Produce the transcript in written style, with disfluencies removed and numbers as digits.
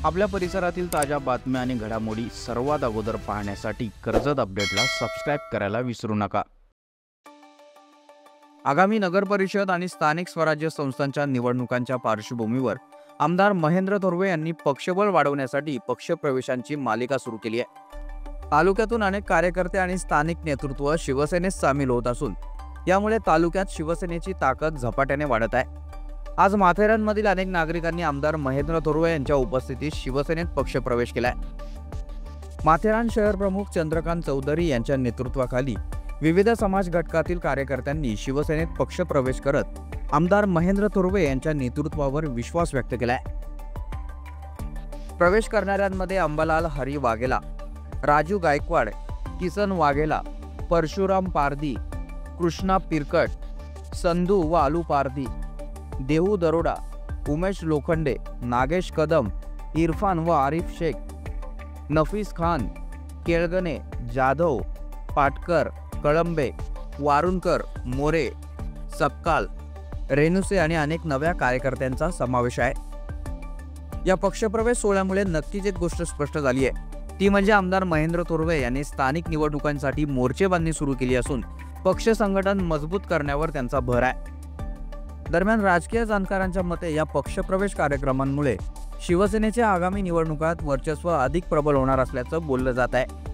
आपल्या परिसरातील ताज्या बातम्या आणि घडामोडी सर्वात अगोदर पाहण्यासाठी कर्जत अपडेटला सबस्क्राइब करायला विसरू नका। आगामी नगर परिषद आणि स्थानिक स्वराज्य संस्थांच्या निवडणुकांच्या पार्श्वभूमीवर आमदार महेंद्र थोरवे यांनी पक्षबळ वाढवण्यासाठी पक्षप्रवेशांची मालिका सुरू केली आहे। तालुक्यातून अनेक कार्यकर्ते आणि स्थानिक नेतृत्व शिवसेनेत सामील होत असून यामुळे तालुक्यात शिवसेनेची ताकद झपाट्याने वाढत आहे। आज माथेरानमधील अनेक नागरिकांनी आमदार महेंद्र थोरवे यांच्या उपस्थितीत शिवसेनेत पक्षप्रवेश केलाय। माथेरान शहर प्रमुख चंद्रकांत चौधरी यांच्या नेतृत्वाखाली विविध समाज घटकातील कार्यकर्त्यांनी शिवसेनेत पक्षप्रवेश करत आमदार महेंद्र थोरवे यांच्या नेतृत्वावर विश्वास व्यक्त केलाय। प्रवेश करणाऱ्यांमध्ये अंबालाल हरी वाघेला, राजू गायकवाड, किसन वाघेला, परशुराम पारधी, कृष्णा पिरकट, संधू व आलू पारधी, देहू दरोडा, उमेश लोखंडे, नागेश कदम, इरफान व आरिफ शेख, नफीस खान, केळगणे, जाधव, पाटकर, कळंबे, वारुणकर, मोरे, सक्काल, रेणुसे आणि अनेक नव्या कार्यकर्त्यांचा समावेश आहे। या पक्षप्रवेश सोहळ्यामुळे नक्कीच एक गोष्ट स्पष्ट झाली आहे, ती म्हणजे आमदार महेंद्र थोरवे यांनी स्थानिक निवडणुकांसाठी मोर्चेबांधणी सुरू केली असून पक्ष संघटन मजबूत करण्यावर त्यांचा भर आहे। दरम्यान राजकीय जाणकारांच्या मते या पक्षप्रवेश कार्यक्रमांमुळे शिवसेनेच्या आगामी निवडणुकात वर्चस्व अधिक प्रबल होणार असल्याचं बोललं जात आहे।